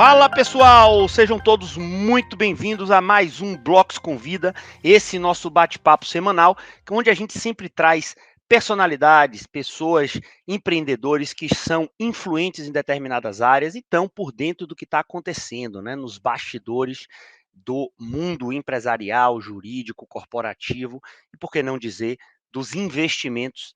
Fala pessoal, sejam todos muito bem-vindos a mais um Blocos Convida, esse nosso bate-papo semanal, onde a gente sempre traz personalidades, pessoas, empreendedores que são influentes em determinadas áreas e estão por dentro do que está acontecendo, né, nos bastidores do mundo empresarial, jurídico, corporativo e, por que não dizer, dos investimentos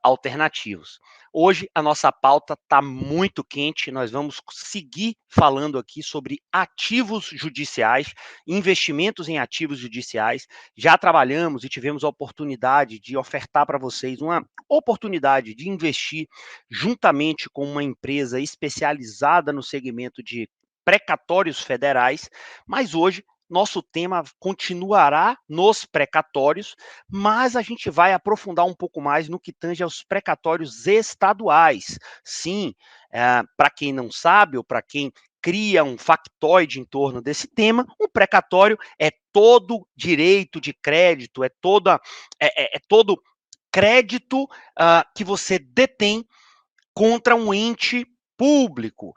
alternativos. Hoje a nossa pauta está muito quente, nós vamos seguir falando aqui sobre ativos judiciais, investimentos em ativos judiciais. Já trabalhamos e tivemos a oportunidade de ofertar para vocês uma oportunidade de investir juntamente com uma empresa especializada no segmento de precatórios federais, mas hoje nosso tema continuará nos precatórios, mas a gente vai aprofundar um pouco mais no que tange aos precatórios estaduais. Sim, para quem não sabe ou para quem cria um factoide em torno desse tema, o precatório é todo direito de crédito, é todo crédito que você detém contra um ente público,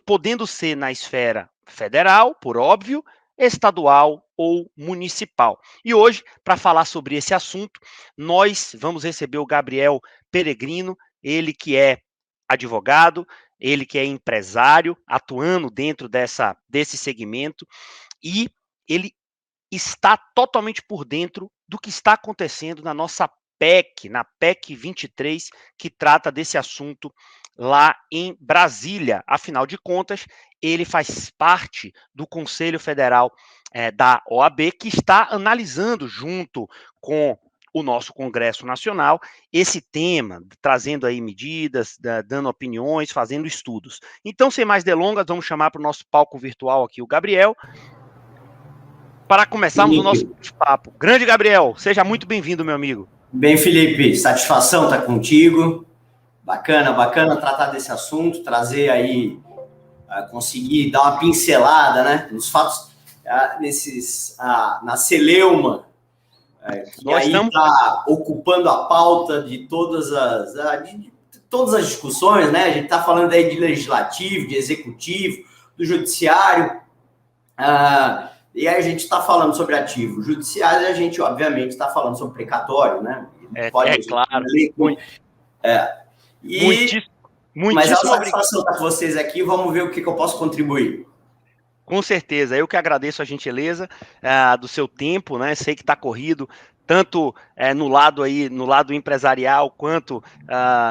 podendo ser na esfera federal, por óbvio, estadual ou municipal. E hoje, para falar sobre esse assunto, nós vamos receber o Gabriel Peregrino, ele que é advogado, ele que é empresário, atuando dentro desse segmento, e ele está totalmente por dentro do que está acontecendo na nossa PEC, na PEC 23, que trata desse assunto lá em Brasília. Afinal de contas, ele faz parte do Conselho Federal da OAB, que está analisando junto com o nosso Congresso Nacional esse tema, trazendo aí medidas, dando opiniões, fazendo estudos. Então, sem mais delongas, vamos chamar para o nosso palco virtual aqui o Gabriel, para começarmos o nosso papo. Grande Gabriel, seja muito bem-vindo, meu amigo. Bem, Felipe, satisfação estar contigo. Bacana tratar desse assunto, trazer aí, conseguir dar uma pincelada, né, nos fatos, na celeuma, que nós aí está ocupando a pauta de todas as discussões, né? A gente está falando aí de legislativo, de executivo, do judiciário, e aí a gente está falando sobre ativos judiciais e a gente, obviamente, está falando sobre precatório, né? Claro. Mas é uma satisfação estar com vocês aqui. Vamos ver o que eu posso contribuir. Com certeza. Eu que agradeço a gentileza do seu tempo, né? Sei que está corrido, tanto no lado empresarial, quanto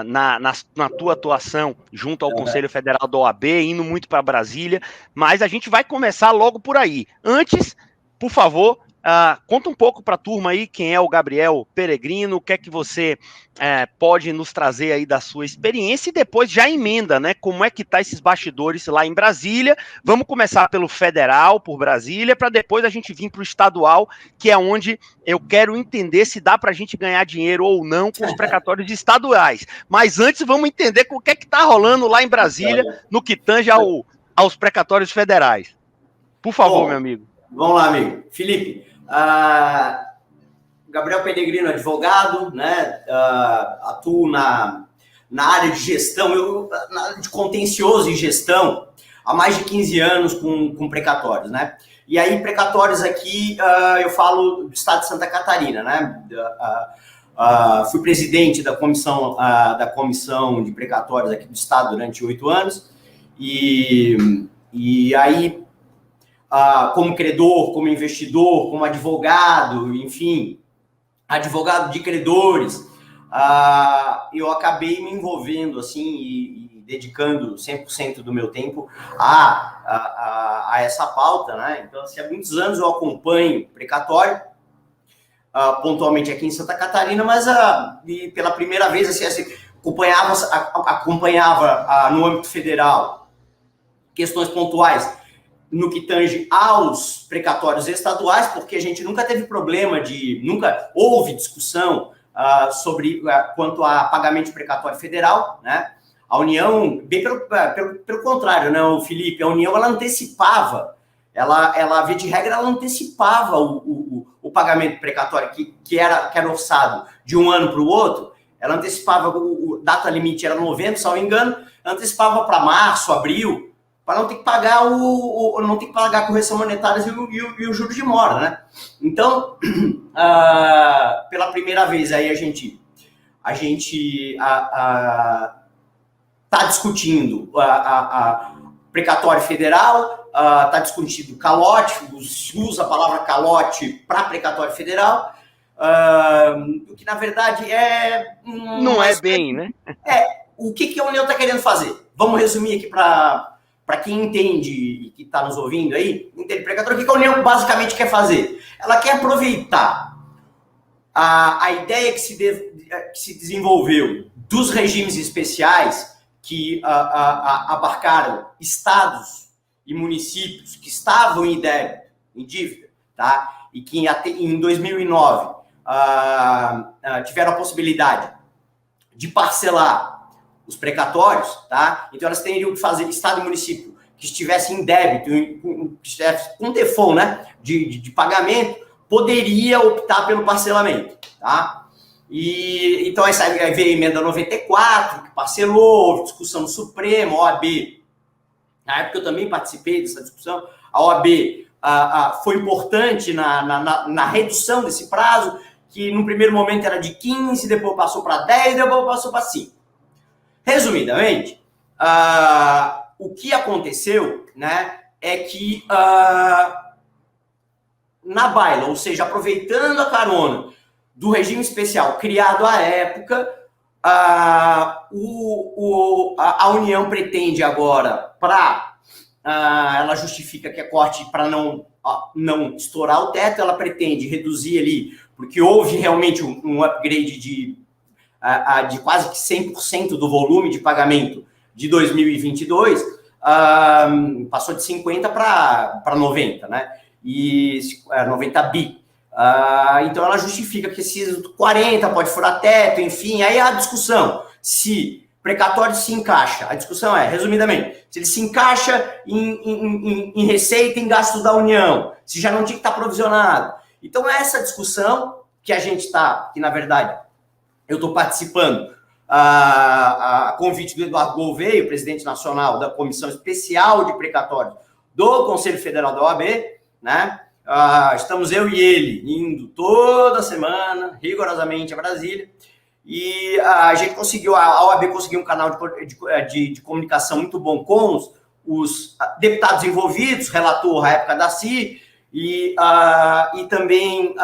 na tua atuação junto ao Conselho Federal da OAB, indo muito para Brasília, mas a gente vai começar logo por aí. Antes, por favor, conta um pouco para a turma aí quem é o Gabriel Peregrino, o que é que você pode nos trazer aí da sua experiência e depois já emenda, né? Como é que tá esses bastidores lá em Brasília? Vamos começar pelo federal, por Brasília, para depois a gente vir para o estadual, que é onde eu quero entender se dá para a gente ganhar dinheiro ou não com os precatórios estaduais. Mas antes vamos entender o que é que tá rolando lá em Brasília no que tange aos precatórios federais. Por favor, meu amigo. Vamos lá, amigo. Felipe, Gabriel Peregrino, advogado, né? Atuo na área de gestão, na área de contencioso e gestão, há mais de 15 anos com precatórios, né? E aí, precatórios aqui, eu falo do estado de Santa Catarina, né? Fui presidente da comissão de precatórios aqui do estado durante 8 anos, e aí, como credor, como investidor, como advogado, enfim, advogado de credores, eu acabei me envolvendo assim e dedicando 100% do meu tempo a essa pauta, né? Então, assim, há muitos anos eu acompanho precatório, pontualmente aqui em Santa Catarina, mas pela primeira vez assim, acompanhava no âmbito federal questões pontuais no que tange aos precatórios estaduais, porque a gente nunca teve problema nunca houve discussão sobre quanto a pagamento de precatório federal, né? A União, bem pelo contrário, né, Felipe? A União, ela antecipava, ela via de regra, ela antecipava o pagamento precatório que era orçado de um ano para o outro, ela antecipava, o data limite era novembro, se não me engano, antecipava para março, abril, para não ter que pagar não ter que pagar correção monetária e o juros de mora, né? Então, pela primeira vez aí a gente está discutindo precatório federal, está discutindo calote, se usa a palavra calote para precatório federal, o que na verdade não é bem, né? O que a União está querendo fazer? Vamos resumir aqui para quem entende e que está nos ouvindo aí, entende precatório, o que a União basicamente quer fazer? Ela quer aproveitar a ideia que se desenvolveu dos regimes especiais que abarcaram estados e municípios que estavam em débito, em dívida, tá? E que em 2009 tiveram a possibilidade de parcelar os precatórios, tá? Então elas teriam que fazer, estado e município que estivesse em débito, que estivesse com default, né, de pagamento, poderia optar pelo parcelamento, tá? E então aí veio a emenda 94, que parcelou, houve discussão no Supremo, a OAB, na época eu também participei dessa discussão, a OAB foi importante na redução desse prazo, que no primeiro momento era de 15, depois passou para 10, depois passou para 5. Resumidamente, o que aconteceu, né, é que na baila, ou seja, aproveitando a carona do regime especial criado à época, a União pretende agora, ela justifica que a corte, para não estourar o teto, ela pretende reduzir ali, porque houve realmente um upgrade de quase que 100% do volume de pagamento de 2022, passou de 50 para 90, né? E 90 bi. Então ela justifica que esses 40 pode furar teto, enfim, aí a discussão se precatório se encaixa, a discussão resumidamente, se ele se encaixa em receita e em gastos da União, se já não tinha que estar provisionado. Então essa discussão que a gente está, que na verdade eu estou participando, a convite do Eduardo Gouveia, presidente nacional da Comissão Especial de Precatórios do Conselho Federal da OAB, né? Estamos eu e ele indo toda semana, rigorosamente, a Brasília, e a gente conseguiu, a OAB conseguiu um canal de comunicação muito bom com os deputados envolvidos, relator à época da CI, e também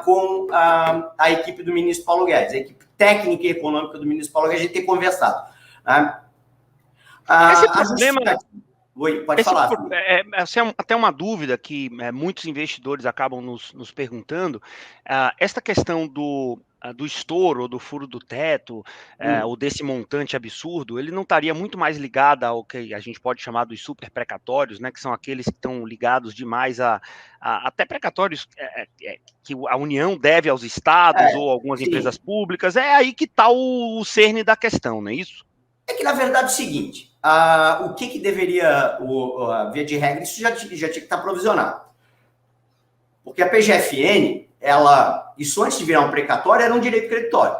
com a equipe do ministro Paulo Guedes, a equipe técnica e econômica do ministro Paulo Guedes, a gente tem conversado. Né? Esse problema... Oi, pode falar. Essa é até uma dúvida que muitos investidores acabam nos perguntando. Esta questão do estouro, ou do furo do teto, ou desse montante absurdo, ele não estaria muito mais ligado ao que a gente pode chamar dos super precatórios, né, que são aqueles que estão ligados demais até precatórios que a União deve aos estados ou algumas empresas públicas. É aí que está o cerne da questão, não é isso? É que, na verdade, é o seguinte, o que deveria, via de regra, isso já tinha que estar provisionado. Porque a PGFN, isso antes de virar um precatório, era um direito creditório.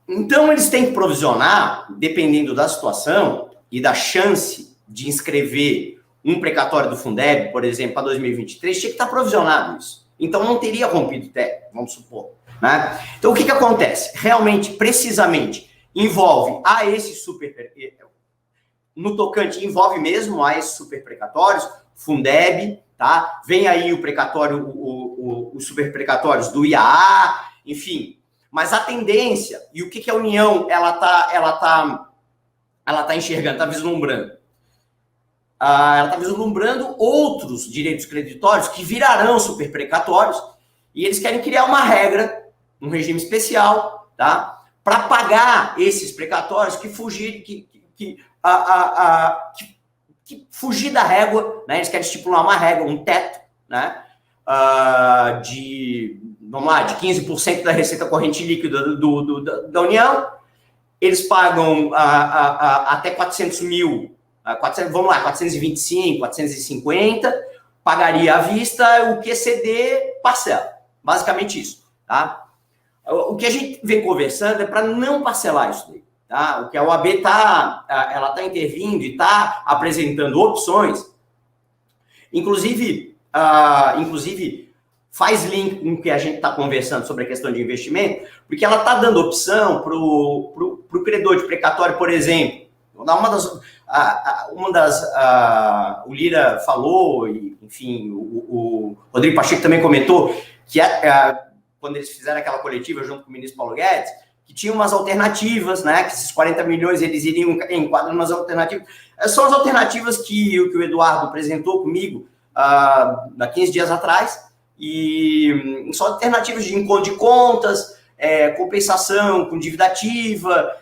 Então, eles têm que provisionar, dependendo da situação e da chance de inscrever um precatório do Fundeb, por exemplo, para 2023, tinha que estar provisionado isso. Então, não teria rompido o teto, vamos supor. Né? Então, o que acontece? Realmente, precisamente, envolve esses no tocante, envolve mesmo a esses super precatórios, Fundeb, tá? Vem aí o precatório, os super precatórios do IAA, enfim. Mas a tendência, e o que a União, ela tá enxergando, tá vislumbrando? Ela está vislumbrando outros direitos creditórios que virarão super precatórios, e eles querem criar uma regra, um regime especial, tá? Para pagar esses precatórios que fugir da régua, né? Eles querem estipular uma régua, um teto, né? De 15% da receita corrente líquida da União. Eles pagam até 400 mil, 425, 450, pagaria à vista, o que exceder, parcela. Basicamente isso, tá? O que a gente vem conversando é para não parcelar isso daí. tá? O que a OAB ela está intervindo e está apresentando opções, inclusive faz link com o que a gente está conversando sobre a questão de investimento, porque ela está dando opção para o credor de precatório, por exemplo. Vou dar o Lira falou, e, enfim, o Rodrigo Pacheco também comentou, que quando eles fizeram aquela coletiva junto com o ministro Paulo Guedes, que tinha umas alternativas, né? Que esses 40 milhões eles iriam enquadrar umas alternativas. São as alternativas que o Eduardo apresentou comigo há 15 dias atrás, e são alternativas de encontro de contas, compensação com dívida ativa,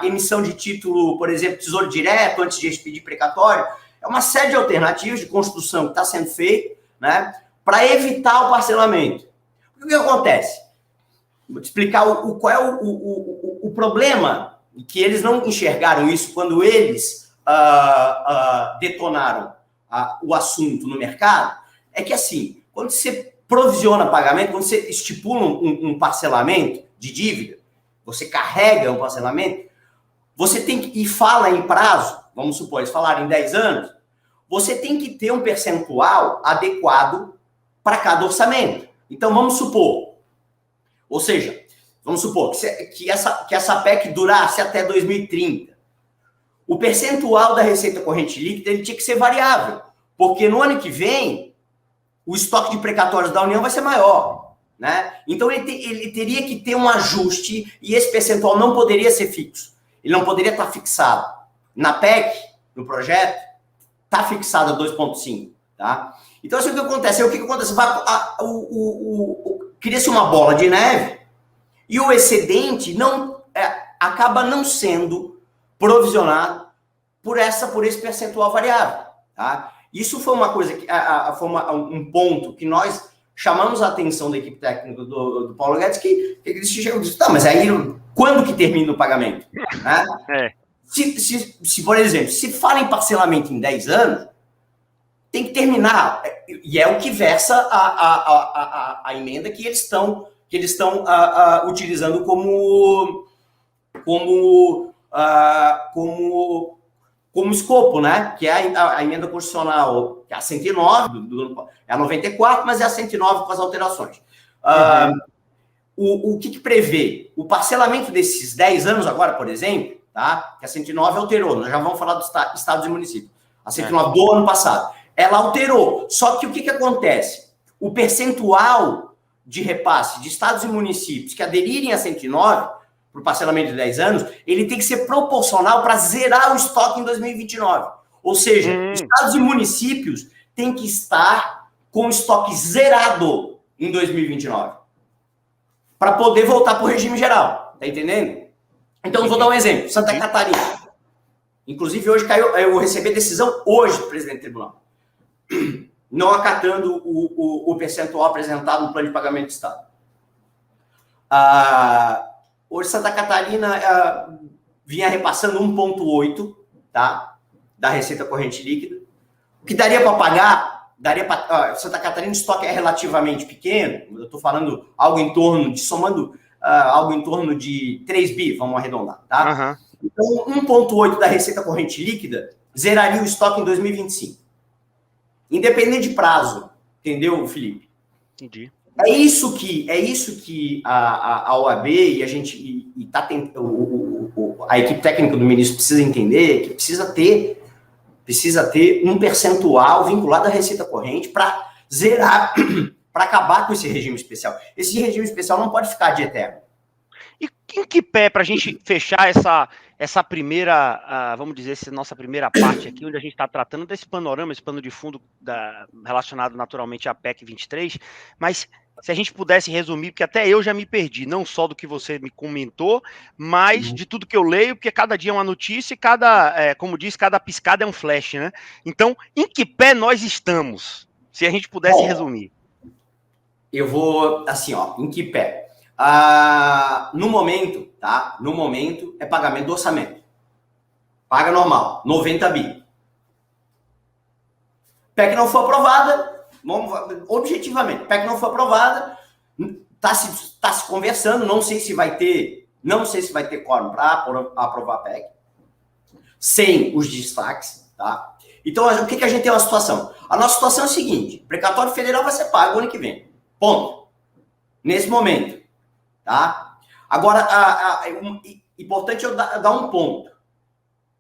emissão de título, por exemplo, tesouro direto, antes de expedir precatório. É uma série de alternativas de construção que está sendo feita, né, para evitar o parcelamento. O que acontece? Vou te explicar qual é o problema, que eles não enxergaram isso quando eles detonaram o assunto no mercado. É que, assim, quando você provisiona pagamento, quando você estipula um parcelamento de dívida, você carrega um parcelamento, você tem que, e fala em prazo, vamos supor, eles falaram em 10 anos, você tem que ter um percentual adequado para cada orçamento. Então, vamos supor, ou seja, vamos supor que essa PEC durasse até 2030. O percentual da receita corrente líquida ele tinha que ser variável, porque no ano que vem, o estoque de precatórios da União vai ser maior, né? Então, ele teria que ter um ajuste e esse percentual não poderia ser fixo. Ele não poderia estar fixado. Na PEC, no projeto, está fixado a 2,5, tá? Então, assim, o que acontece? Cria-se uma bola de neve e o excedente acaba não sendo provisionado por esse percentual variável, tá? Isso foi uma coisa um ponto que nós chamamos a atenção da equipe técnica do Paulo Guedes, que eles chegam e dizem, tá, mas aí quando que termina o pagamento? Né? Se, por exemplo, se fala em parcelamento em 10 anos, tem que terminar, e é o que versa a emenda que eles estão utilizando como escopo, né? Que é a emenda constitucional, que é a 109, é a 94, mas é a 109 com as alterações. O que prevê? O parcelamento desses 10 anos agora, por exemplo, tá? Que a 109 alterou, nós já vamos falar dos estados e municípios. A 109 do ano passado. Ela alterou. Só que o que acontece? O percentual de repasse de estados e municípios que aderirem a 109 para o parcelamento de 10 anos, ele tem que ser proporcional para zerar o estoque em 2029. Ou seja, estados e municípios têm que estar com o estoque zerado em 2029 para poder voltar para o regime geral. Tá entendendo? Então, eu vou dar um exemplo. Santa Catarina. Inclusive, hoje eu recebi decisão hoje do presidente do tribunal, não acatando o percentual apresentado no plano de pagamento do Estado. Hoje, Santa Catarina vinha repassando 1,8, tá? Da receita corrente líquida. O que daria para pagar, Santa Catarina, o estoque é relativamente pequeno, eu estou falando algo em torno de 3 bi, vamos arredondar, tá? Então, 1,8 da receita corrente líquida zeraria o estoque em 2025. Independente de prazo, entendeu, Felipe? Entendi. É isso que a OAB e a equipe técnica do ministro precisa entender, que precisa ter um percentual vinculado à receita corrente para zerar, para acabar com esse regime especial. Esse regime especial não pode ficar de eterno. E em que pé, para a gente fechar essa primeira, vamos dizer, essa nossa primeira parte aqui, onde a gente está tratando desse panorama, esse pano de fundo relacionado naturalmente à PEC 23, mas se a gente pudesse resumir, porque até eu já me perdi, não só do que você me comentou, mas de tudo que eu leio, porque cada dia é uma notícia e como diz, cada piscada é um flash, né? Então, em que pé nós estamos? Se a gente pudesse resumir. Eu vou, assim, em que pé? No momento, tá? No momento, é pagamento do orçamento. Paga normal, 90 bi. PEC não foi aprovada, objetivamente, PEC não foi aprovada, tá se conversando, não sei se vai ter Não sei se vai ter quórum para aprovar a PEC, sem os destaques, tá? Então, o que a gente tem uma situação? A nossa situação é a seguinte: o precatório federal vai ser pago ano que vem. Ponto. Nesse momento, tá? Agora, importante eu dar um ponto.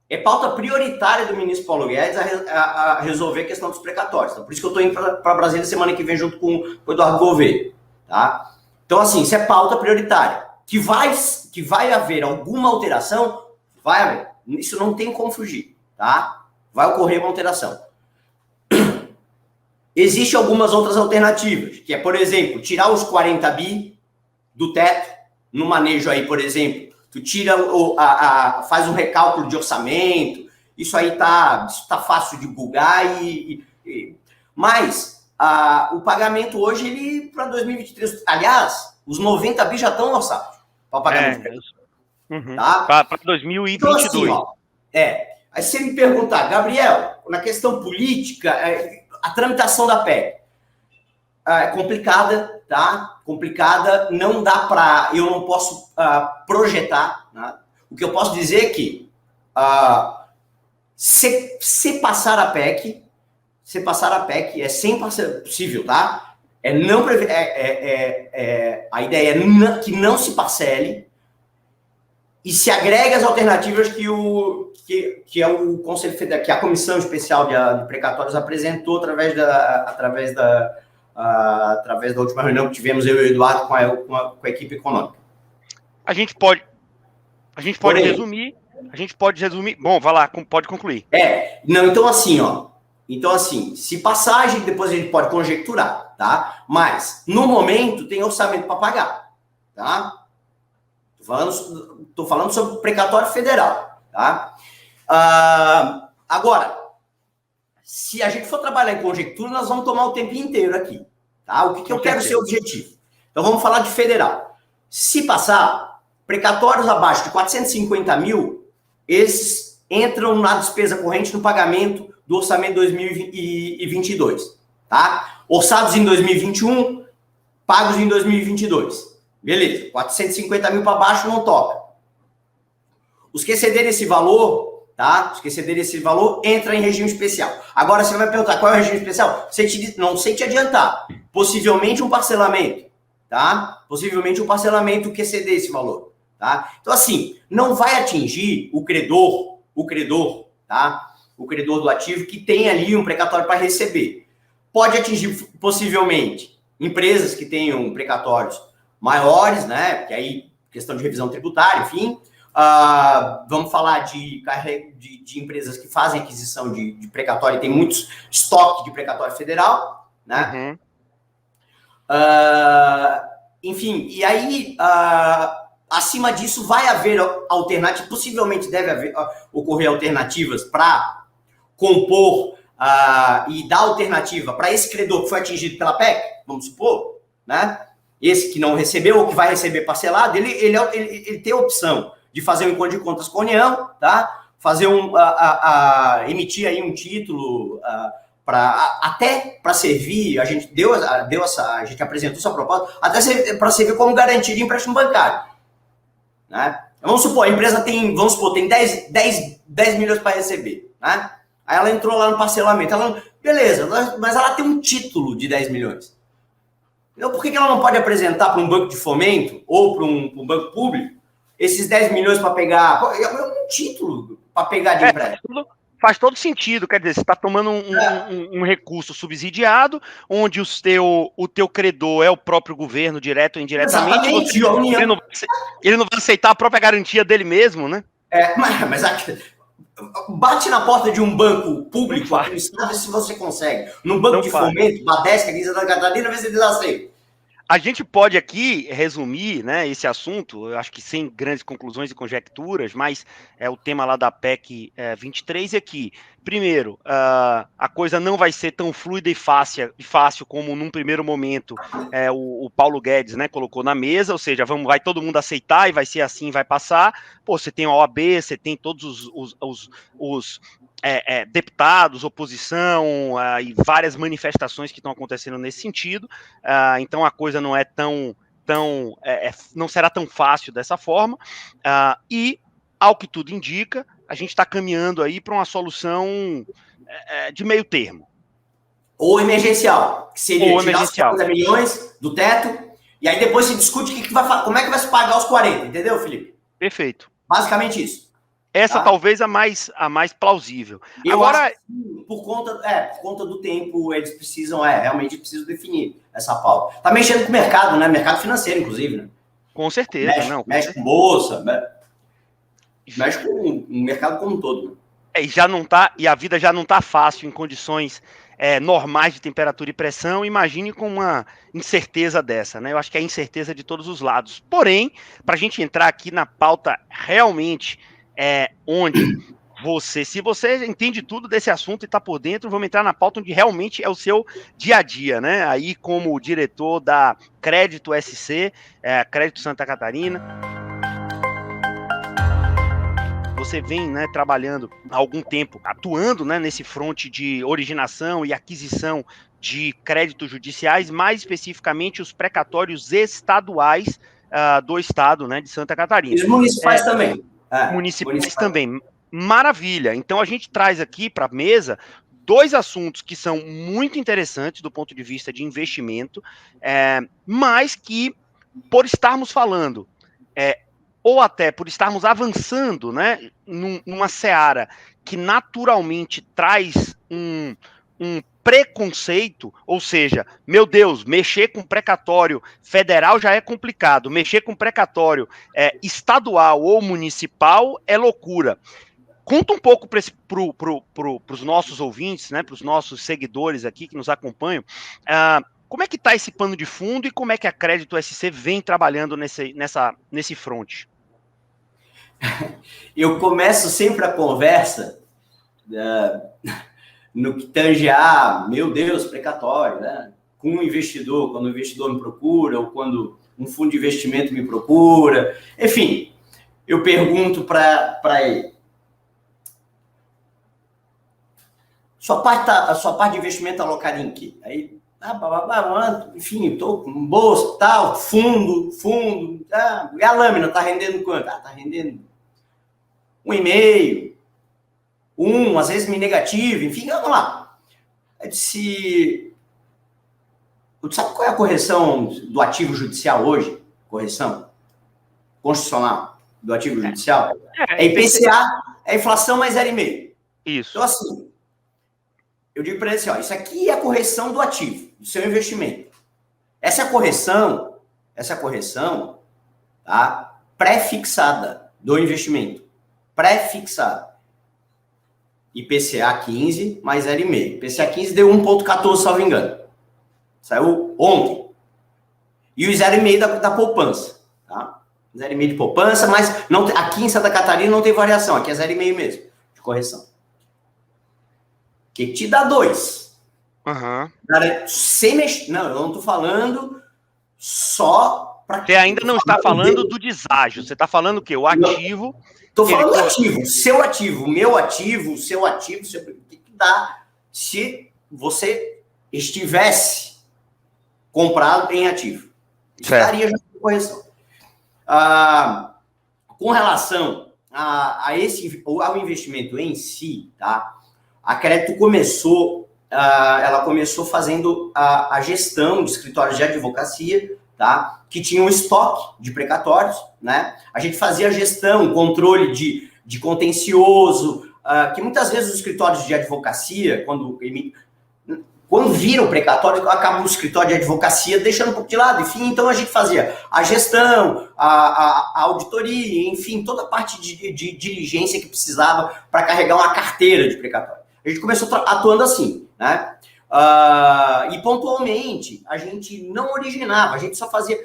É pauta prioritária do ministro Paulo Guedes a resolver a questão dos precatórios. Então, por isso que eu estou indo para Brasília semana que vem junto com o Eduardo Gouveia, tá? Então, assim, isso é pauta prioritária. Que vai haver alguma alteração, vai haver. Isso não tem como fugir, tá? Vai ocorrer uma alteração. Existem algumas outras alternativas, que é, por exemplo, tirar os 40 bi do teto, no manejo aí, por exemplo, tu tira faz um recálculo de orçamento, isso aí tá fácil de divulgar, mas o pagamento hoje, ele para 2023, aliás, os 90 bi já estão orçados para pagamento. Tá? Para 2022. Então, assim, ó, aí você me perguntar, Gabriel, na questão política, a tramitação da PEC é complicada, tá? Complicada, não dá para, eu não posso projetar, né? O que eu posso dizer é que se passar a PEC, é sempre possível, tá? A ideia é que não se parcele e se agregue as alternativas que é o Conselho Federal, que a Comissão Especial de Precatórios apresentou através da última reunião que tivemos eu e o Eduardo com a equipe econômica. A gente pode resumir. Bom, vai lá, pode concluir. Então assim, se passagem, depois a gente pode conjecturar, tá? Mas, no momento, tem orçamento para pagar, tá? Tô falando sobre o precatório federal, tá? Agora, se a gente for trabalhar em conjectura, nós vamos tomar o tempo inteiro aqui, tá? O que eu quero ser objetivo? Então, vamos falar de federal. Se passar, precatórios abaixo de 450 mil, esses entram na despesa corrente no pagamento do orçamento 2022, tá? Orçados em 2021, pagos em 2022. Beleza, 450 mil para baixo não toca. Os que excederem esse valor, tá? Os que excederem esse valor, entra em regime especial. Agora você vai me perguntar qual é o regime especial? Não sei te adiantar. Possivelmente um parcelamento, tá? Possivelmente um parcelamento que exceder esse valor, tá? Então, assim, não vai atingir o credor, tá? O credor do ativo que tem ali um precatório para receber. Pode atingir, possivelmente, empresas que tenham precatórios maiores, né? Porque aí, questão de revisão tributária, enfim. Vamos falar de empresas que fazem aquisição de precatório e tem muitos estoques de precatório federal, né? Enfim, e aí, acima disso, vai haver alternativas, possivelmente deve ocorrer alternativas para compor e dar alternativa para esse credor que foi atingido pela PEC, vamos supor, né? Esse que não recebeu ou que vai receber parcelado, ele tem a opção de fazer um encontro de contas com a União, tá? Fazer emitir aí um título até para servir, a gente a gente apresentou essa proposta, até para servir como garantia de empréstimo bancário, né? Vamos supor, a empresa tem 10 milhões para receber, né? Aí ela entrou lá no parcelamento, beleza, mas ela tem um título de 10 milhões. Então, por que ela não pode apresentar para um banco de fomento ou para um banco público esses 10 milhões para pegar? É um título para pegar de empréstimo. Faz todo sentido, quer dizer, você está tomando um recurso subsidiado, onde o teu credor é o próprio governo, direto ou indiretamente. Exatamente, a União. Ele não vai aceitar a própria garantia dele mesmo, né? Mas bate na porta de um banco público aqui no estado se você consegue. Num banco de fomento, Badesca, Guisa da Catarina, vê se eles aceitam. A gente pode aqui resumir, né, esse assunto, eu acho que sem grandes conclusões e conjecturas, mas é o tema lá da PEC 23 é que, primeiro, a coisa não vai ser tão fluida e fácil como num primeiro momento o Paulo Guedes, né, colocou na mesa, ou seja, vai todo mundo aceitar e vai ser assim, vai passar. Pô, você tem a OAB, você tem todos os deputados, oposição e várias manifestações que estão acontecendo nesse sentido, então a coisa não é tão não será tão fácil dessa forma, e, ao que tudo indica, a gente está caminhando aí para uma solução de meio termo. Ou emergencial, que seria Ou tirar emergencial. os 40 milhões do teto, e aí depois se discute como é que vai se pagar os 40, entendeu, Felipe? Perfeito. Basicamente isso. Essa talvez a mais Eu plausível. Agora, acho que por conta do tempo, eles realmente precisam definir essa pauta. Tá mexendo com o mercado, né? Mercado financeiro, inclusive, né? Com certeza, mexe com bolsa, mexe com o mercado como um todo. Né? E a vida já não está fácil em condições normais de temperatura e pressão. Imagine com uma incerteza dessa, né? Eu acho que é incerteza de todos os lados. Porém, para a gente entrar aqui na pauta realmente onde se você entende tudo desse assunto e está por dentro, vamos entrar na pauta onde realmente é o seu dia a dia, né? Aí como diretor da Crédito SC, Crédito Santa Catarina, você vem, né, trabalhando há algum tempo, atuando, né, nesse fronte de originação e aquisição de créditos judiciais, mais especificamente os precatórios estaduais do estado, né, de Santa Catarina. E os municipais também. Municipais também. Maravilha. Então a gente traz aqui para a mesa 2 assuntos que são muito interessantes do ponto de vista de investimento, mas que, por estarmos falando ou até por estarmos avançando, né, numa seara que naturalmente traz um preconceito, ou seja, meu Deus, mexer com precatório federal já é complicado, mexer com precatório estadual ou municipal é loucura. Conta um pouco para os nossos ouvintes, né, para os nossos seguidores aqui que nos acompanham, como é que está esse pano de fundo e como é que a Crédito SC vem trabalhando nesse front? Eu começo sempre a conversa no que tange meu Deus, precatório, né? Com um investidor, quando o investidor me procura, ou quando um fundo de investimento me procura. Enfim, eu pergunto para ele. Sua parte de investimento alocada em quê? Aí, enfim, estou com bolsa, tal, fundo, e a lâmina está rendendo quanto? Está rendendo 1,5, às vezes me negativo, enfim, vamos lá. Eu disse, sabe qual é a correção do ativo judicial hoje? Correção constitucional do ativo judicial? É IPCA, é inflação mais 0,5. Isso. Então, assim, eu digo para ele assim, isso aqui é a correção do ativo, do seu investimento. Essa é a correção, tá? Pré-fixada do investimento. Pré-fixada. IPCA 15 mais 0,5. IPCA 15 deu 1,14, salvo engano. Saiu ontem. E o 0,5 da poupança. Tá? 0,5 de poupança, mas não, aqui em Santa Catarina não tem variação. Aqui é 0,5 mesmo, de correção. O que te dá 2? Cara, sem mexer. Não, eu não estou falando só para. Você ainda não está falando do deságio. Você está falando o quê? O ativo. Estou falando do ativo. Seu ativo, meu ativo, seu ativo. O que dá se você estivesse comprado em ativo? Isso daria já uma correção. Com relação ao investimento em si, tá? A Crédito começou fazendo a gestão de escritórios de advocacia, tá? Que tinham estoque de precatórios, né? A gente fazia a gestão, controle de contencioso, que muitas vezes os escritórios de advocacia, quando viram o precatório, acabam o escritório de advocacia deixando um pouco de lado. Enfim, então a gente fazia a gestão, a auditoria, enfim, toda a parte de diligência que precisava para carregar uma carteira de precatório. A gente começou atuando assim, né? E pontualmente a gente não originava, a gente só fazia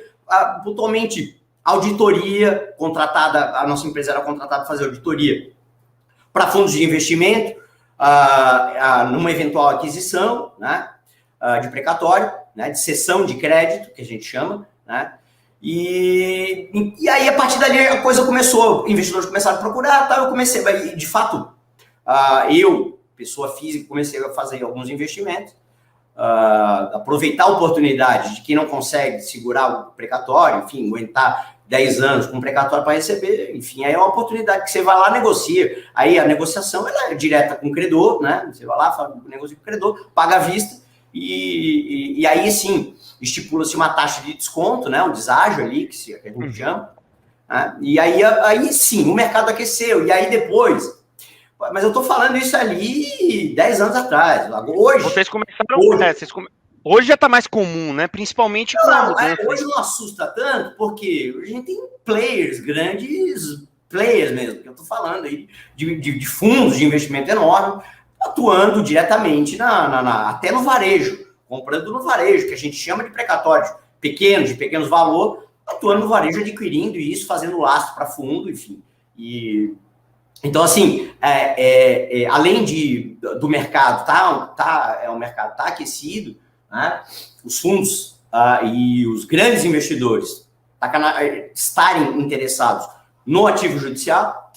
pontualmente auditoria contratada, a nossa empresa era contratada para fazer auditoria para fundos de investimento, numa eventual aquisição, né, de precatório, né, de cessão de crédito, que a gente chama, né? E aí, a partir dali, a coisa começou, investidores começaram a procurar, tá, eu comecei, de fato, eu, pessoa física, comecei a fazer alguns investimentos, aproveitar a oportunidade de quem não consegue segurar o precatório, enfim, aguentar 10 anos com precatório para receber, enfim, aí é uma oportunidade que você vai lá, negocia. Aí a negociação ela é direta com o credor, né? Você vai lá, negocia com o credor, paga à vista, e aí sim, estipula-se uma taxa de desconto, né? Um deságio ali, que a gente chama, né? E aí sim, o mercado aqueceu, e aí depois. Mas eu tô falando isso ali 10 anos atrás. Hoje. Vocês começaram. Hoje já está mais comum, né? Principalmente com a mudança. Hoje não assusta tanto, porque a gente tem players, grandes players mesmo, que eu estou falando aí, de fundos de investimento enorme, atuando diretamente até no varejo, comprando no varejo, que a gente chama de precatórios pequenos, de pequenos valores, atuando no varejo, adquirindo isso, fazendo lastro para fundo, enfim. Então, assim, além do mercado, o mercado tá aquecido, né? Os fundos e os grandes investidores estarem interessados no ativo judicial,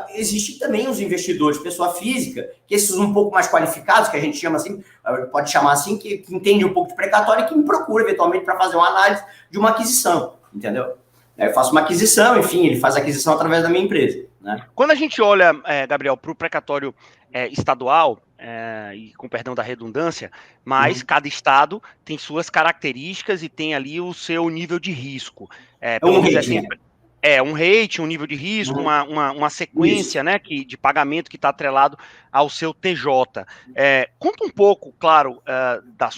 existem também os investidores, pessoa física, que esses um pouco mais qualificados, que a gente chama assim, pode chamar assim, que entende um pouco de precatório e que me procura eventualmente para fazer uma análise de uma aquisição, entendeu? Eu faço uma aquisição, enfim, ele faz a aquisição através da minha empresa, né? Quando a gente olha, Gabriel, para o precatório estadual, e com perdão da redundância, mas cada estado tem suas características e tem ali o seu nível de risco. Um rating. Um rating, um nível de risco, uma sequência, né, de pagamento que está atrelado ao seu TJ. Conta um pouco, claro, da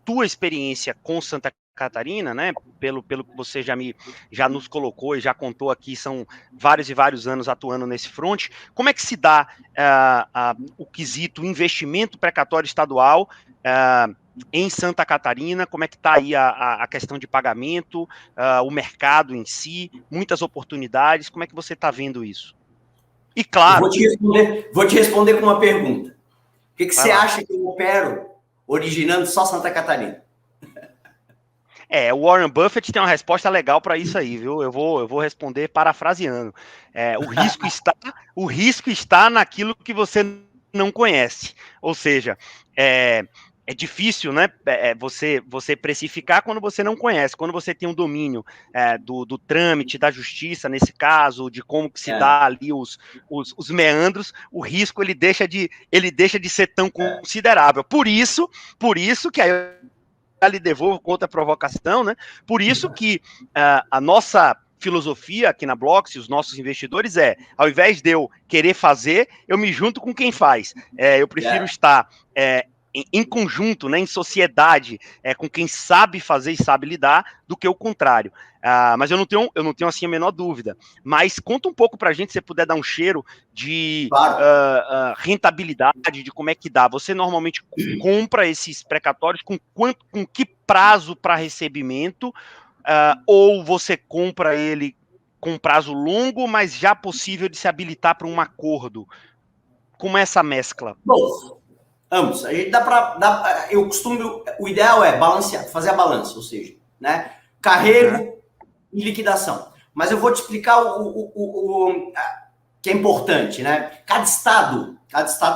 tua experiência com Santa Catarina, né, pelo que você já nos colocou e já contou aqui, são vários e vários anos atuando nesse front. Como é que se dá o quesito investimento precatório estadual em Santa Catarina? Como é que está aí a questão de pagamento, o mercado em si, muitas oportunidades, como é que você está vendo isso? E claro... Vou te responder com uma pergunta. O que você acha que eu opero originando só Santa Catarina? O Warren Buffett tem uma resposta legal para isso aí, viu? Eu vou responder parafraseando. O risco está naquilo que você não conhece. Ou seja, é difícil, né? Você precificar quando você não conhece. Quando você tem um domínio do trâmite, da justiça, nesse caso, de como que se dá ali os meandros, o risco ele deixa de ser tão considerável. Por isso que aí lhe devolvo contra a provocação, né? Por isso que a nossa filosofia aqui na Blox, os nossos investidores ao invés de eu querer fazer, eu me junto com quem faz. Eu prefiro estar em conjunto, né, em sociedade, com quem sabe fazer e sabe lidar, do que o contrário. Mas eu não tenho assim a menor dúvida. Mas conta um pouco para a gente, se você puder dar um cheiro de rentabilidade, de como é que dá. Você normalmente compra esses precatórios com que prazo para recebimento, ou você compra ele com prazo longo, mas já possível de se habilitar para um acordo? Como é essa mescla? Bom, ambos. A gente o ideal é balancear, fazer a balança, ou seja, né, carrego e liquidação. Mas eu vou te explicar o que é importante, né? Cada estado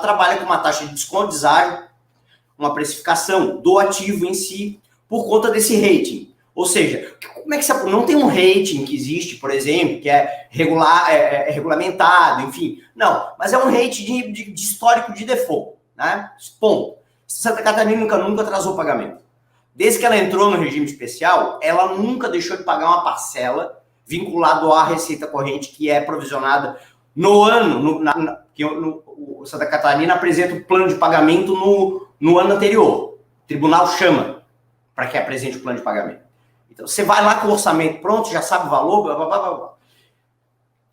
trabalha com uma taxa de desconto, deságio, uma precificação do ativo em si, por conta desse rating. Ou seja, como é que não tem um rating que existe, por exemplo, que é regulamentado, enfim. Não, mas é um rating de histórico de default, né? Ponto. Santa Catarina nunca atrasou o pagamento. Desde que ela entrou no regime especial, ela nunca deixou de pagar uma parcela vinculado à receita corrente que é provisionada no ano, o Santa Catarina apresenta o plano de pagamento no ano anterior. O tribunal chama para que apresente o plano de pagamento. Então, você vai lá com o orçamento pronto, já sabe o valor, blá, blá, blá,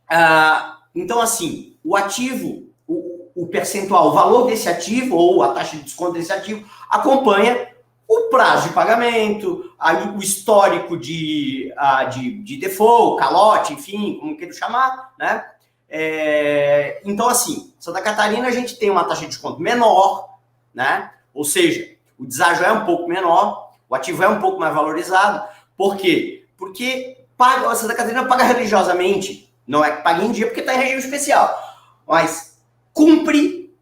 blá. Então, assim, o ativo, o percentual, o valor desse ativo, ou a taxa de desconto desse ativo, acompanha o prazo de pagamento, o histórico de default, calote, enfim, como queira chamar, né? Então, assim, Santa Catarina a gente tem uma taxa de desconto menor, né? Ou seja, o deságio é um pouco menor, o ativo é um pouco mais valorizado. Por quê? Porque a Santa Catarina paga religiosamente, não é que paga em dia porque está em regime especial, mas cumpre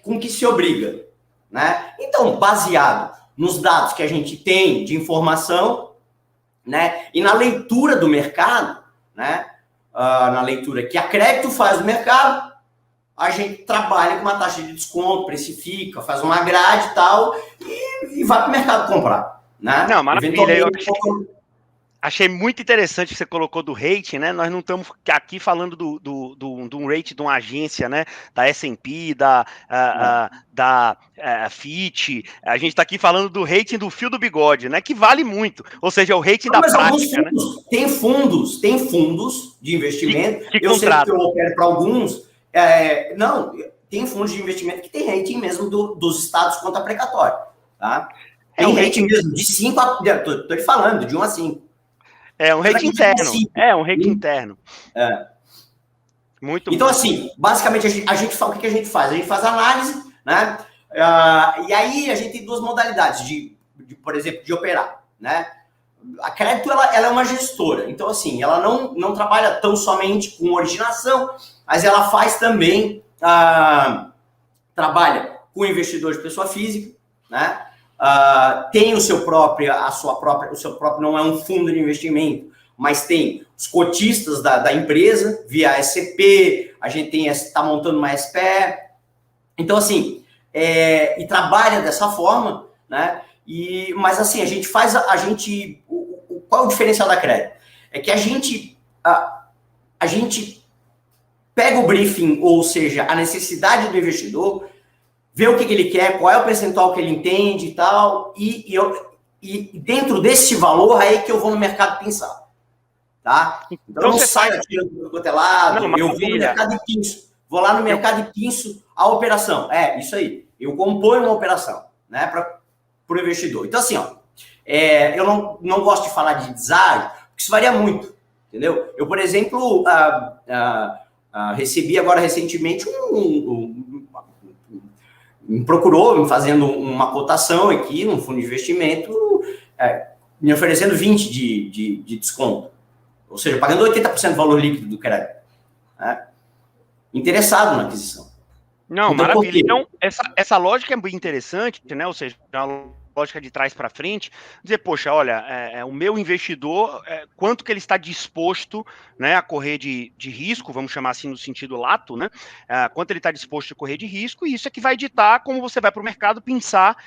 com que se obriga. né? Então, baseado nos dados que a gente tem de informação, né, e na leitura do mercado, né, na leitura que a crédito faz do mercado, a gente trabalha com uma taxa de desconto, precifica, faz uma grade e tal, e vai para o mercado comprar, né? Não, maravilha. Eu achei muito interessante que você colocou do rating, né? Nós não estamos aqui falando de um rating de uma agência, né? Da S&P, da Fitch. A gente está aqui falando do rating do fio do bigode, né? Que vale muito. Ou seja, o rating da prática, fundos, né? Tem fundos de investimento. Que eu sei que eu opero para alguns. Tem fundos de investimento que tem rating mesmo dos estados contra precatório, tá? Tem rating mesmo de 5 a... Estou te falando, de 1 a 5. É um rating interno. É um rating interno. Muito então, assim, basicamente, a gente fala, o que a gente faz? A gente faz análise, né? E aí a gente tem duas modalidades por exemplo, de operar, né? A crédito, ela é uma gestora. Então, assim, ela não trabalha tão somente com originação, mas ela faz também, trabalha com investidor de pessoa física, né? Tem o seu próprio, não é um fundo de investimento, mas tem os cotistas da empresa, via SCP, a gente está montando uma SPE. Então, assim, e trabalha dessa forma, né? Mas, assim, qual é o diferencial da crédito? É que a gente pega o briefing, ou seja, a necessidade do investidor, vê o que ele quer, qual é o percentual que ele entende e tal, e dentro desse valor aí que eu vou no mercado pensar, tá? Então eu não saio atirando do outro lado, eu vou no mercado e pinço, vou lá no mercado e pinço a operação, isso aí, eu componho uma operação, né, para o investidor. Então assim, eu não gosto de falar de deságio, porque isso varia muito, entendeu? Eu, por exemplo, recebi agora recentemente me procurou, me fazendo uma cotação aqui num fundo de investimento, me oferecendo 20% de desconto. Ou seja, pagando 80% do valor líquido do crédito. Né? Interessado na aquisição. Não, então, maravilha. Então, essa lógica é bem interessante, né? Ou seja, a lógica de trás para frente, dizer, poxa, olha, o meu investidor, quanto que ele está disposto, né, a correr de risco, vamos chamar assim no sentido lato, né, quanto ele está disposto a correr de risco, e isso é que vai ditar como você vai para o mercado pensar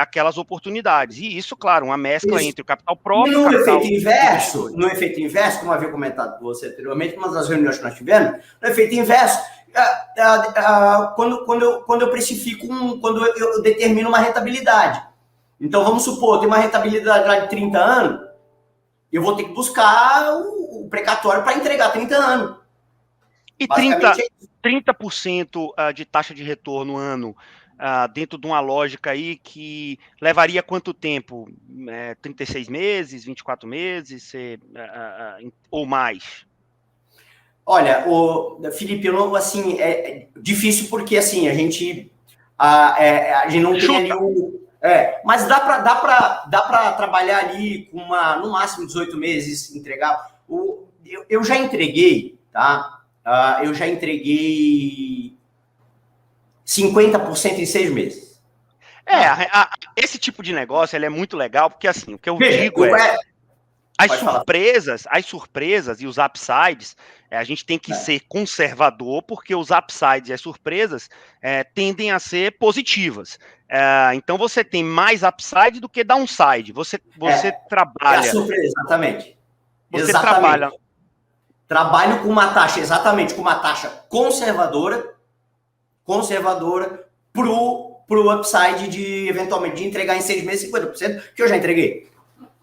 aquelas oportunidades. E isso, claro, uma mescla entre o capital próprio... No efeito inverso, como havia comentado com você anteriormente, uma das reuniões que nós tivemos, no efeito inverso, quando eu precifico, quando eu determino uma rentabilidade. Então, vamos supor, tem uma rentabilidade lá de 30 anos, eu vou ter que buscar o precatório para entregar 30 anos. E 30% de taxa de retorno ano, dentro de uma lógica aí que levaria quanto tempo? 36 meses, 24 meses, ou mais? Olha, Felipe, assim, é difícil porque assim, a gente não tem ali mas dá para trabalhar ali com no máximo 18 meses, entregar. Eu já entreguei, tá? Eu já entreguei 50% em 6 meses. Esse tipo de negócio ele é muito legal, porque assim, o que eu digo as surpresas e os upsides, a gente tem que ser conservador, porque os upsides e as surpresas tendem a ser positivas. Então, você tem mais upside do que downside. Você trabalha... É a surpresa, exatamente. Você trabalha... Trabalho com uma taxa conservadora pro upside eventualmente, de entregar em 6 meses 50%, que eu já entreguei.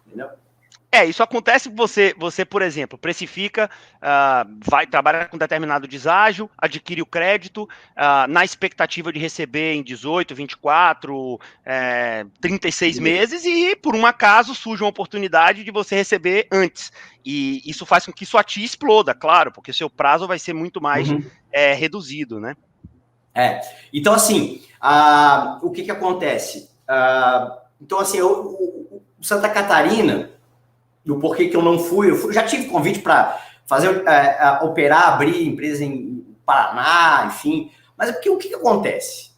Entendeu? Isso acontece que você, por exemplo, precifica, vai trabalhar com determinado deságio, adquire o crédito, na expectativa de receber em 18, 24, 36 meses, e por um acaso surge uma oportunidade de você receber antes. E isso faz com que sua TIA exploda, claro, porque seu prazo vai ser muito mais reduzido, né? Então, assim, o que acontece? Então, assim, Santa Catarina... do porquê que eu não fui. Eu já tive convite para fazer, abrir empresa em Paraná, enfim. Mas o que acontece?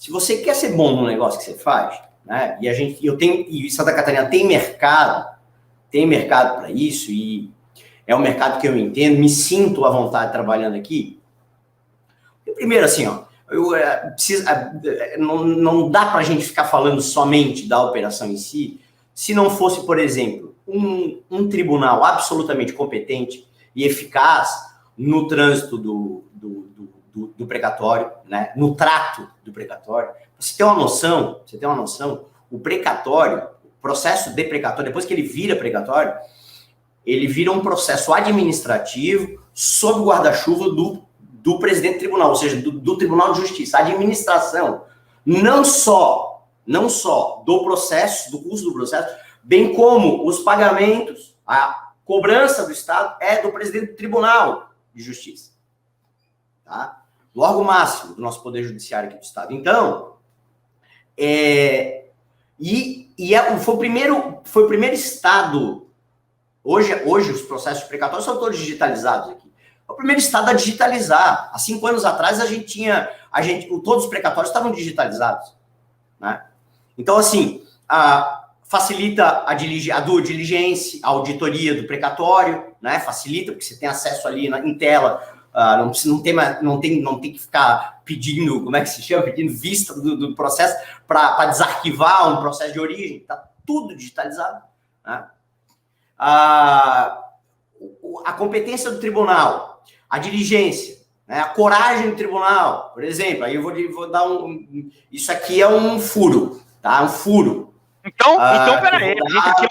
se você quer ser bom no negócio que você faz, né? E Santa Catarina tem mercado para isso, e é um mercado que eu entendo, me sinto à vontade trabalhando aqui. Primeiro, assim, ó, não dá para a gente ficar falando somente da operação em si, se não fosse, por exemplo, um tribunal absolutamente competente e eficaz no trânsito do precatório, né? No trato do precatório. Pra você ter uma noção, o precatório, o processo de precatório, depois que ele vira precatório, ele vira um processo administrativo sob o guarda-chuva do presidente do tribunal, ou seja, do Tribunal de Justiça. A administração, não só do processo, do custo do processo, bem como os pagamentos, a cobrança do Estado é do presidente do Tribunal de Justiça. Tá? Do órgão máximo do nosso Poder Judiciário aqui do Estado. Então, foi o primeiro Estado. Hoje os processos precatórios são todos digitalizados aqui. É o primeiro Estado a digitalizar. Há 5 anos atrás, todos os precatórios estavam digitalizados. Né? Então, assim, facilita a due diligência, a auditoria do precatório, né? Facilita, porque você tem acesso ali em tela, não tem que ficar pedindo, como é que se chama? Pedindo vista do processo para desarquivar um processo de origem. Está tudo digitalizado. Né? A competência do tribunal, a diligência, né? A coragem do tribunal, por exemplo, aí eu vou dar isso aqui é um furo, tá? Um furo. Então peraí, gente, aqui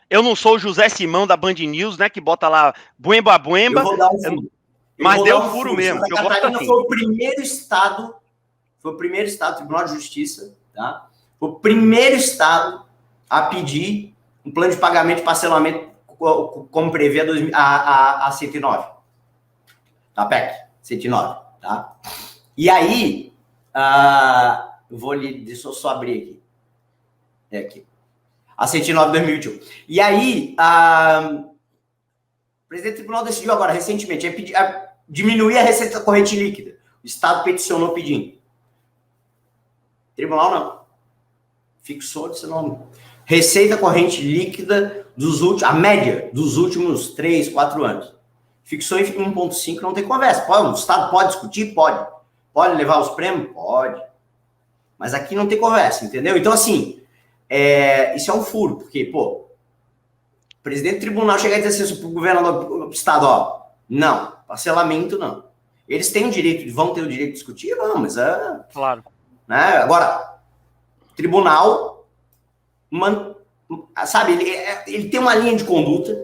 eu não sou o José Simão da Band News, né, que bota lá buemba. Eu vou dar um furo. Mas deu um furo mesmo. Santa Catarina foi o primeiro estado, Tribunal de Justiça, tá? Foi o primeiro estado a pedir um plano de pagamento e parcelamento como prevê a 109. A PEC 109, tá? E aí, deixa eu só abrir aqui. Aqui. A 109 de 2021. E aí, o presidente do tribunal decidiu agora, recentemente, diminuir a receita corrente líquida. O Estado peticionou pedindo. O tribunal não. Fixou, disse não. Receita corrente líquida a média dos últimos 3, 4 anos. Fixou em 1,5, não tem conversa. O Estado pode discutir? Pode. Pode levar os prêmios? Pode. Mas aqui não tem conversa, entendeu? Então, assim, isso é um furo, porque, o presidente do tribunal chegar e dizer assim para o governador do Estado, não, parcelamento não. Eles têm o direito, vão ter o direito de discutir? Vamos, claro. Né? Agora, o tribunal, sabe, ele tem uma linha de conduta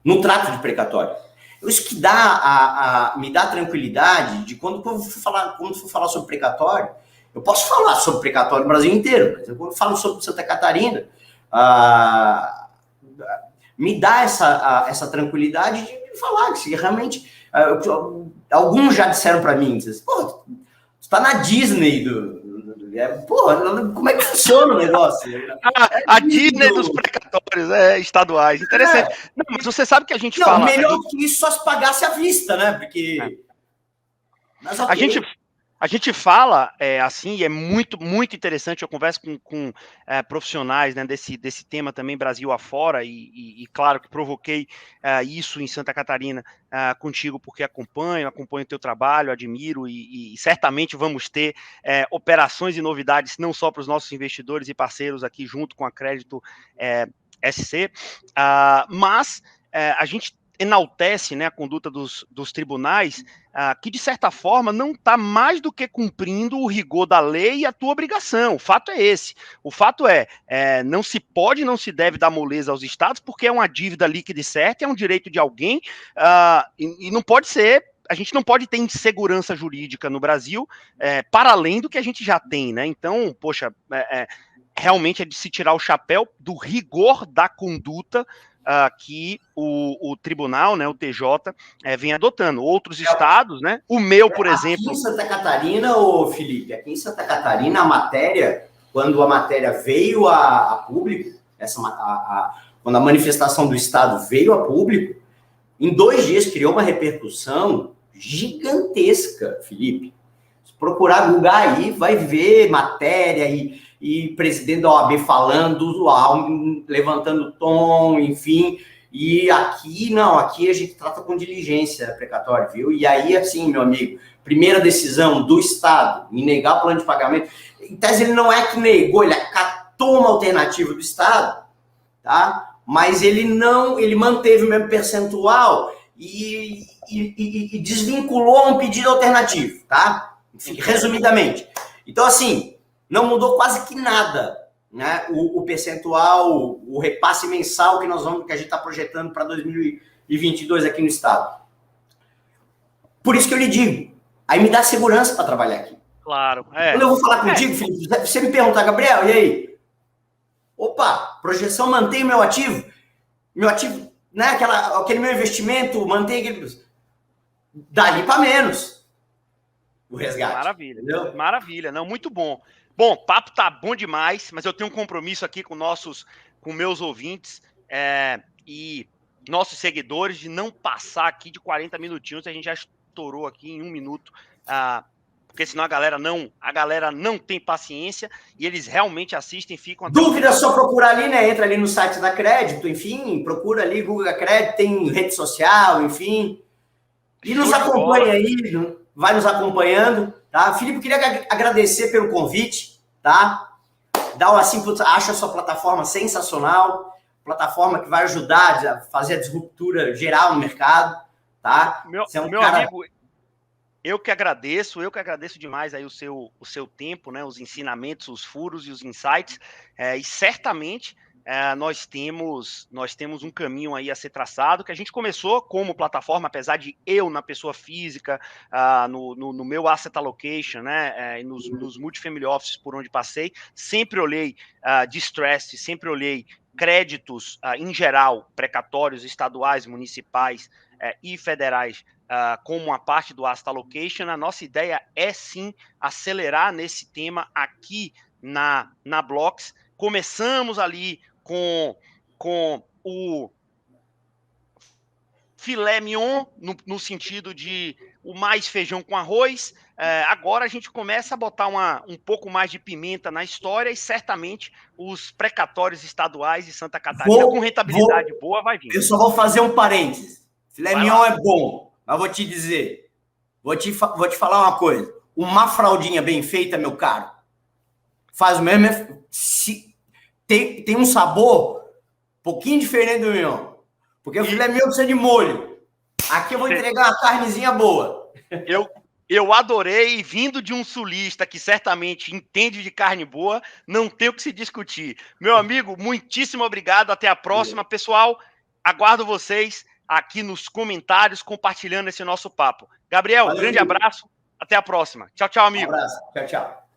no trato de precatório. Isso que me dá tranquilidade de quando for falar sobre precatório, eu posso falar sobre precatório no Brasil inteiro, mas quando eu falo sobre Santa Catarina, me dá essa tranquilidade de falar que se realmente... alguns já disseram para mim, você está na Disney como é que funciona o negócio? A Disney dos precatórios estaduais. Interessante. Não, mas você sabe que a gente fala... melhor que isso só se pagasse à vista, né? Porque... Mas, okay. A gente fala assim, e é muito, muito interessante, eu converso com profissionais, né, desse tema também Brasil afora, e claro que provoquei isso em Santa Catarina contigo, porque acompanho o teu trabalho, admiro, e certamente vamos ter operações e novidades, não só para os nossos investidores e parceiros aqui junto com a Crédito SC, mas a gente enaltece, né, a conduta dos tribunais, que de certa forma não está mais do que cumprindo o rigor da lei e a tua obrigação. O fato é esse. O fato não se pode, não se deve dar moleza aos estados, porque é uma dívida líquida e certa, é um direito de alguém, e não pode ser. A gente não pode ter insegurança jurídica no Brasil para além do que a gente já tem, né? Então, poxa, realmente é de se tirar o chapéu do rigor da conduta que o tribunal, né, o TJ, vem adotando. Outros estados, né, o meu, por exemplo... Aqui em Santa Catarina, Felipe, aqui em Santa Catarina, quando a matéria veio a público, quando a manifestação do Estado veio a público, em 2 dias criou uma repercussão gigantesca, Felipe. procurar googar aí, vai ver matéria e presidente da OAB falando, levantando tom, enfim. E aqui, não, aqui a gente trata com diligência precatória, viu? E aí, assim, meu amigo, primeira decisão do Estado em negar o plano de pagamento, em tese ele não é que negou, ele acatou uma alternativa do Estado, tá? Mas ele manteve o mesmo percentual e desvinculou um pedido alternativo, tá? Enfim, resumidamente. Então, assim, não mudou quase que nada, né? O percentual, o repasse mensal que a gente está projetando para 2022 aqui no Estado. Por isso que eu lhe digo, aí me dá segurança para trabalhar aqui. Claro. Quando eu vou falar contigo, Felipe, você me perguntar, Gabriel, e aí? Opa, projeção mantém o meu ativo, né? Aquele meu investimento, mantém aquele. Dali para menos o resgate. Maravilha, entendeu? Maravilha. Não, muito bom. Bom, o papo tá bom demais, mas eu tenho um compromisso aqui com meus ouvintes e nossos seguidores de não passar aqui de 40 minutinhos. A gente já estourou aqui em 1 minuto, porque senão a galera não tem paciência e eles realmente assistem, ficam até. Dúvida é só procurar ali, né? Entra ali no site da Crédito, enfim, procura ali, Google Crédito, tem rede social, enfim. E nos acompanha aí, vai nos acompanhando, tá? Filipe, queria agradecer pelo convite, tá? Acho a sua plataforma sensacional, plataforma que vai ajudar a fazer a disruptura geral no mercado, tá? Meu amigo, eu que agradeço demais aí o seu tempo, né? Os ensinamentos, os furos e os insights, e certamente nós temos um caminho aí a ser traçado, que a gente começou como plataforma, apesar de eu, na pessoa física, no meu asset allocation, né, nos multifamily offices por onde passei, sempre olhei distressed, sempre olhei créditos, em geral, precatórios estaduais, municipais e federais, como uma parte do asset allocation. A nossa ideia é, sim, acelerar nesse tema aqui na Blocks. Começamos ali com o filé mignon, no sentido de o mais feijão com arroz. Agora a gente começa a botar um pouco mais de pimenta na história e certamente os precatórios estaduais de Santa Catarina com rentabilidade boa vai vir. Eu só vou fazer um parênteses. Filé mignon é bom, mas vou te dizer, vou te falar uma coisa. Uma fraldinha bem feita, meu caro, faz o mesmo... Tem um sabor um pouquinho diferente do mignon. Porque o filé mignon precisa de molho. Aqui eu vou entregar uma carnezinha boa. Eu adorei, vindo de um sulista que certamente entende de carne boa, não tem o que se discutir. Meu amigo, muitíssimo obrigado, até a próxima. Pessoal, aguardo vocês aqui nos comentários, compartilhando esse nosso papo. Gabriel, grande abraço, até a próxima. Tchau, tchau, amigo. Um abraço, tchau, tchau.